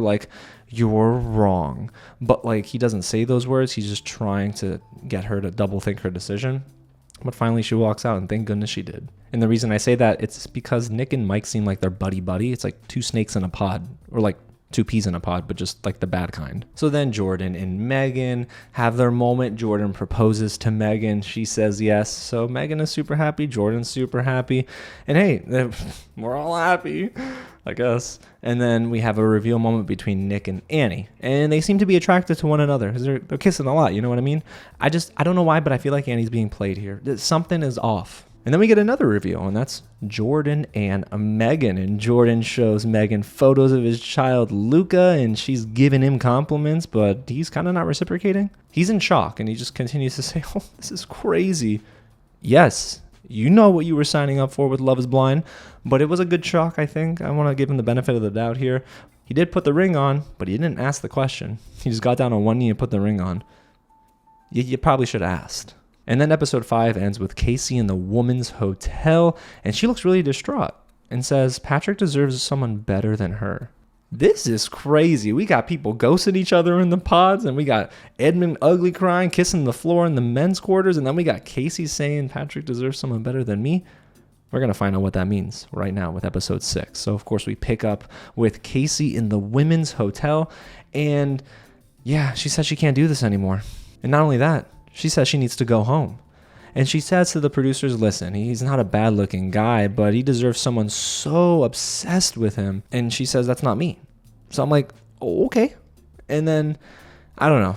you're wrong. But, he doesn't say those words. He's just trying to get her to double think her decision. But finally she walks out, and thank goodness she did. And the reason I say that, it's because Nick and Mike seem like they're buddy-buddy. It's like two snakes in a pod, or two peas in a pod, but just the bad kind. So then Jordan and Megan have their moment. Jordan proposes to Megan. She says yes. So Megan is super happy. Jordan's super happy. And hey, we're all happy, I guess. And then we have a reveal moment between Nick and Annie. And they seem to be attracted to one another because they're kissing a lot. You know what I mean? I don't know why, but I feel like Annie's being played here. Something is off. And then we get another reveal, and that's Jordan and Megan. And Jordan shows Megan photos of his child, Luca, and she's giving him compliments, but he's kind of not reciprocating. He's in shock, and he just continues to say, oh, this is crazy. Yes, you know what you were signing up for with Love is Blind, but it was a good shock, I think. I want to give him the benefit of the doubt here. He did put the ring on, but he didn't ask the question. He just got down on one knee and put the ring on. You probably should have asked. And then episode 5 ends with Kacie in the woman's hotel, and she looks really distraught and says Patrick deserves someone better than her. This is crazy. We got people ghosting each other in the pods, and we got Edmond ugly crying, kissing the floor in the men's quarters, and then we got Kacie saying Patrick deserves someone better than me. We're going to find out what that means right now with episode 6. So, of course, we pick up with Kacie in the women's hotel, and yeah, she says she can't do this anymore. And not only that, she says she needs to go home. And she says to the producers, listen, he's not a bad looking guy, but he deserves someone so obsessed with him. And she says, that's not me. So I'm like, oh, okay. And then, I don't know.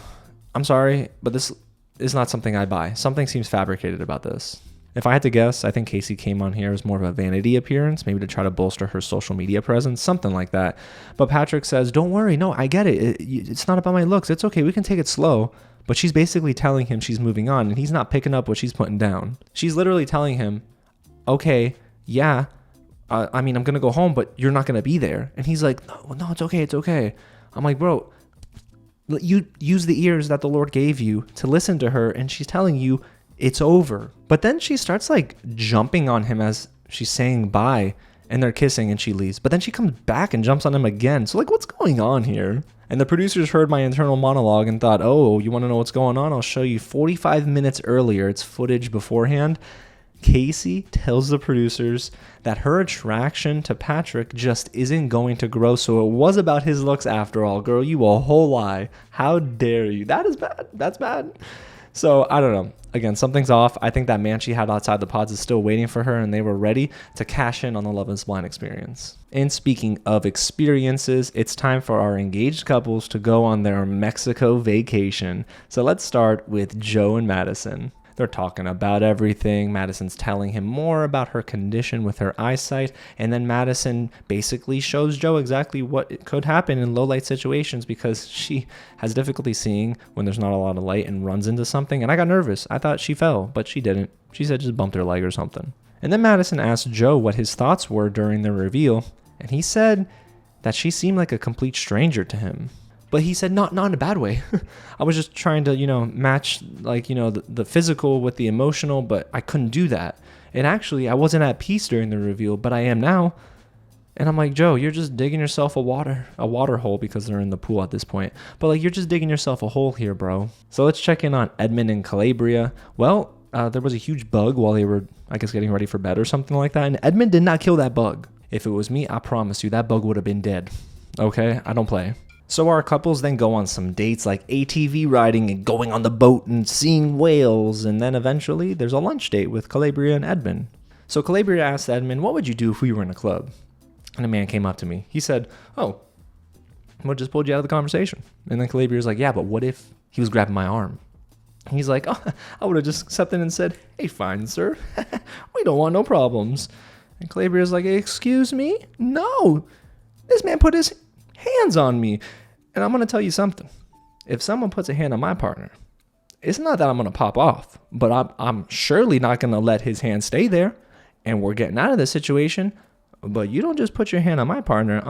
I'm sorry, but this is not something I buy. Something seems fabricated about this. If I had to guess, I think Kacie came on here as more of a vanity appearance, maybe to try to bolster her social media presence, something like that. But Patrick says, don't worry. No, I get it. It's not about my looks. It's okay. We can take it slow. But she's basically telling him she's moving on, and he's not picking up what she's putting down. She's literally telling him, okay, yeah, I'm going to go home, but you're not going to be there. And he's like, no, it's okay. It's okay. I'm like, bro, you use the ears that the Lord gave you to listen to her, and she's telling you it's over. But then she starts jumping on him as she's saying bye, and they're kissing, and she leaves. But then she comes back and jumps on him again. So what's going on here? And the producers heard my internal monologue and thought, oh, you want to know what's going on? I'll show you 45 minutes earlier. It's footage beforehand. Kacie tells the producers that her attraction to Patrick just isn't going to grow, so it was about his looks after all. Girl, you a whole lie. How dare you? That is bad. That's bad. So, I don't know. Again, something's off. I think that man she had outside the pods is still waiting for her, and they were ready to cash in on the Love is Blind experience. And speaking of experiences, it's time for our engaged couples to go on their Mexico vacation. So let's start with Joe and Madison. They're talking about everything. Madison's telling him more about her condition with her eyesight. And then Madison basically shows Joe exactly what could happen in low light situations because she has difficulty seeing when there's not a lot of light and runs into something. And I got nervous. I thought she fell, but she didn't. She said just bumped her leg or something. And then Madison asked Joe what his thoughts were during the reveal. And he said that she seemed like a complete stranger to him. But he said, not in a bad way. I was just trying to, match the physical with the emotional, but I couldn't do that. And actually, I wasn't at peace during the reveal, but I am now. And I'm like, Joe, you're just digging yourself a water hole because they're in the pool at this point. But you're just digging yourself a hole here, bro. So let's check in on Edmond and Kalybriah. Well, there was a huge bug while they were, I guess, getting ready for bed or something like that. And Edmond did not kill that bug. If it was me, I promise you, that bug would have been dead. Okay? I don't play. So our couples then go on some dates like ATV riding and going on the boat and seeing whales. And then eventually there's a lunch date with Kalybriah and Edmond. So Kalybriah asked Edmond, what would you do if we were in a club? And a man came up to me. He said, oh, what just pulled you out of the conversation? And then Kalybriah's like, yeah, but what if he was grabbing my arm? And he's like, oh, I would have just accepted and said, hey, fine, sir. We don't want no problems. And Kalybriah's like, excuse me? No. This man put his hands on me. And I'm going to tell you something. If someone puts a hand on my partner, it's not that I'm going to pop off, but I'm surely not going to let his hand stay there. And we're getting out of this situation. But you don't just put your hand on my partner.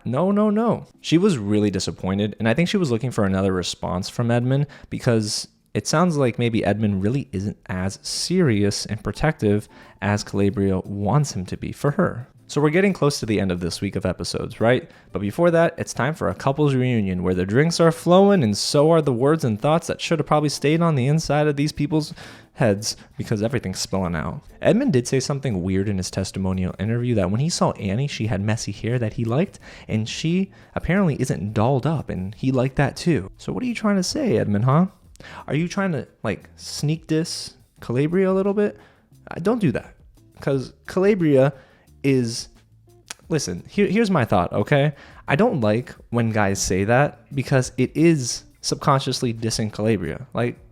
No. She was really disappointed. And I think she was looking for another response from Edmond because it sounds like maybe Edmond really isn't as serious and protective as Kalybriah wants him to be for her. So we're getting close to the end of this week of episodes, right? But before that, it's time for a couples reunion where the drinks are flowing and so are the words and thoughts that should have probably stayed on the inside of these people's heads because everything's spilling out. Edmond did say something weird in his testimonial interview that when he saw Annie, she had messy hair that he liked, and she apparently isn't dolled up, and he liked that too. So what are you trying to say, Edmond, huh? Are you trying to sneak diss Kalybriah a little bit? Don't do that, because Kalybriah is, listen, here's my thought, okay? I don't like when guys say that because it is subconsciously dissing Kalybriah.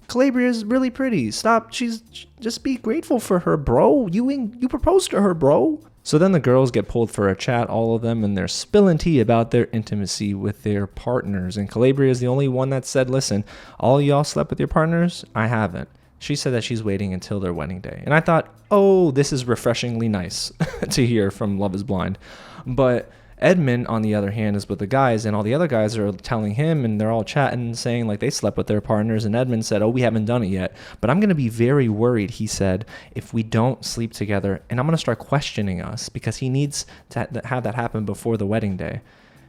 Kalybriah is really pretty. Stop. Just be grateful for her, bro. You proposed to her, bro. So then the girls get pulled for a chat, all of them, and they're spilling tea about their intimacy with their partners. And Kalybriah is the only one that said, listen, all y'all slept with your partners? I haven't. She said that she's waiting until their wedding day. And I thought, oh, this is refreshingly nice to hear from Love is Blind. But Edmond, on the other hand, is with the guys, and all the other guys are telling him, and they're all chatting, saying they slept with their partners. And Edmond said, oh, we haven't done it yet. But I'm going to be very worried, he said, if we don't sleep together. And I'm going to start questioning us because he needs to have that happen before the wedding day.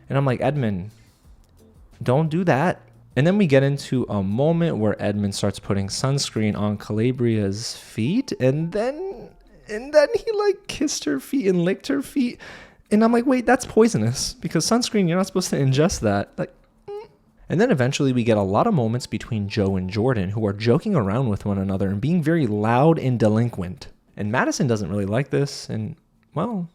And I'm like, Edmond, don't do that. And then we get into a moment where Edmond starts putting sunscreen on Kalybriah's feet, and then he kissed her feet and licked her feet. And I'm like, wait, that's poisonous because sunscreen, you're not supposed to ingest that. And then eventually we get a lot of moments between Joe and Jordan who are joking around with one another and being very loud and delinquent. And Madison doesn't really like this, and well,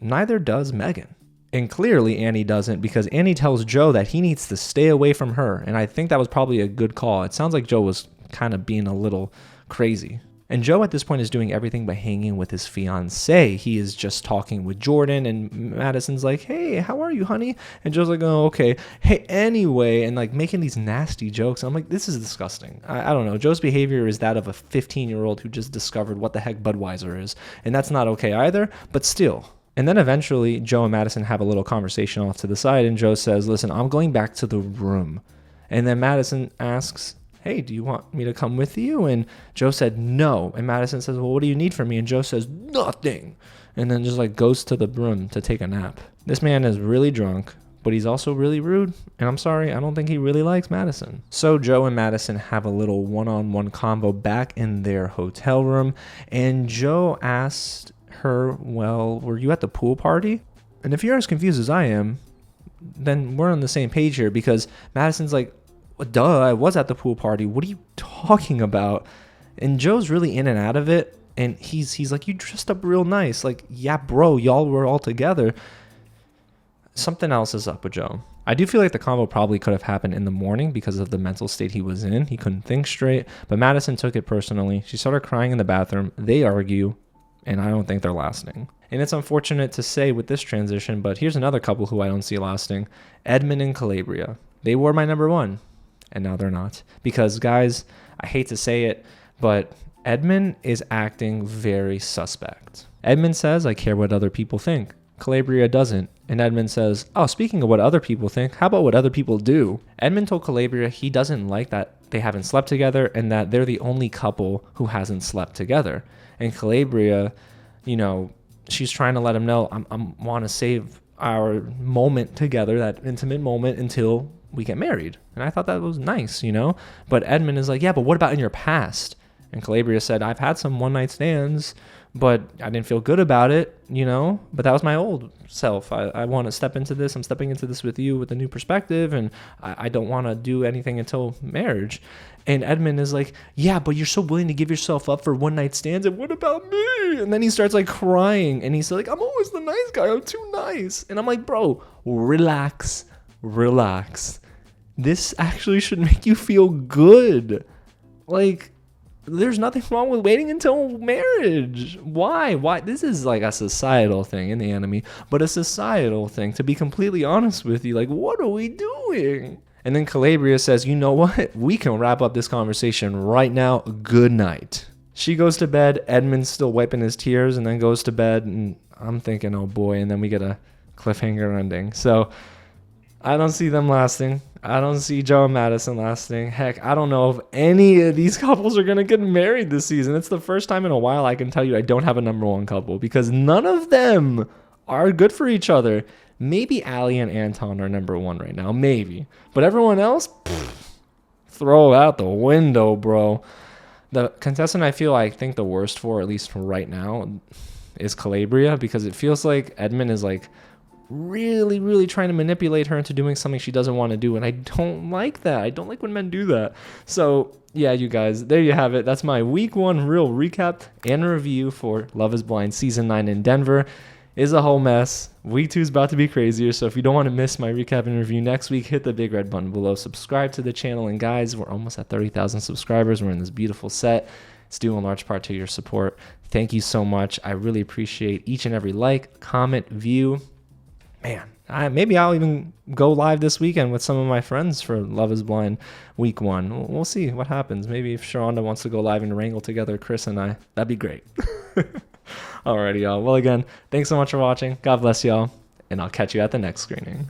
neither does Megan. And clearly Annie doesn't, because Annie tells Joe that he needs to stay away from her. And I think that was probably a good call. It sounds like Joe was kind of being a little crazy. And Joe at this point is doing everything but hanging with his fiancée. He is just talking with Jordan, and Madison's like, hey, how are you, honey? And Joe's like, oh, okay. Hey, anyway, and making these nasty jokes. I'm like, this is disgusting. I don't know. Joe's behavior is that of a 15-year-old who just discovered what the heck Budweiser is. And that's not okay either, but still. And then eventually, Joe and Madison have a little conversation off to the side, and Joe says, listen, I'm going back to the room. And then Madison asks, hey, do you want me to come with you? And Joe said, no. And Madison says, well, what do you need from me? And Joe says, nothing. And then just goes to the room to take a nap. This man is really drunk, but he's also really rude. And I'm sorry, I don't think he really likes Madison. So Joe and Madison have a little one-on-one convo back in their hotel room. And Joe asked her, well, were you at the pool party? And if you're as confused as I am, then we're on the same page here, because Madison's like, well, duh, I was at the pool party. What are you talking about? And Joe's really in and out of it. And he's like, you dressed up real nice. Like, yeah, bro, y'all were all together. Something else is up with Joe. I do feel like the convo probably could have happened in the morning because of the mental state he was in. He couldn't think straight. But Madison took it personally. She started crying in the bathroom. They argue, and I don't think they're lasting. And it's unfortunate to say with this transition, but here's another couple who I don't see lasting. Edmond and Kalybriah. They were my number one, and now they're not. Because, guys, I hate to say it, but Edmond is acting very suspect. Edmond says, I care what other people think. Kalybriah doesn't. And Edmond says, oh, speaking of what other people think, how about what other people do? Edmond told Kalybriah he doesn't like that they haven't slept together and that they're the only couple who hasn't slept together. And Kalybriah, she's trying to let him know, I want to save our moment together, that intimate moment, until we get married. And I thought that was nice, But Edmond is like, yeah, but what about in your past? And Kalybriah said, I've had some one-night stands, but I didn't feel good about it, But that was my old self. I want to step into this. I'm stepping into this with you with a new perspective, and I don't want to do anything until marriage. And Edmond is like, yeah, but you're so willing to give yourself up for one-night stands, and what about me? And then he starts like crying, and he's like, I'm always the nice guy. I'm too nice. And I'm like, bro, relax. This actually should make you feel good. Like, there's nothing wrong with waiting until marriage. Why? This is like a societal thing in the anime, but a societal thing, to be completely honest with you. Like, what are we doing? And then Kalybriah says, you know what? We can wrap up this conversation right now. Good night. She goes to bed. Edmond's still wiping his tears and then goes to bed. And I'm thinking, oh boy. And then we get a cliffhanger ending. So I don't see them lasting. I don't see Joe and Madison lasting. Heck, I don't know if any of these couples are going to get married this season. It's the first time in a while I can tell you I don't have a number one couple, because none of them are good for each other. Maybe Allie and Anton are number one right now. Maybe. But everyone else, throw out the window, bro. The contestant I think the worst for, at least for right now, is Kalybriah, because it feels like Edmond is like really, really trying to manipulate her into doing something she doesn't want to do. And I don't like that. I don't like when men do that. So yeah, you guys, there you have it. That's my week 1 real recap and review for Love is Blind season 9 in Denver. Is a whole mess. Week 2 is about to be crazier. So if you don't want to miss my recap and review next week, hit the big red button below. Subscribe to the channel. And guys, we're almost at 30,000 subscribers. We're in this beautiful set. It's due in large part to your support. Thank you so much. I really appreciate each and every like, comment, view. Man, maybe I'll even go live this weekend with some of my friends for Love is Blind week 1. We'll see what happens. Maybe if Sharonda wants to go live and wrangle together Chris and I, that'd be great. Alrighty, y'all. Well, again, thanks so much for watching. God bless y'all, and I'll catch you at the next screening.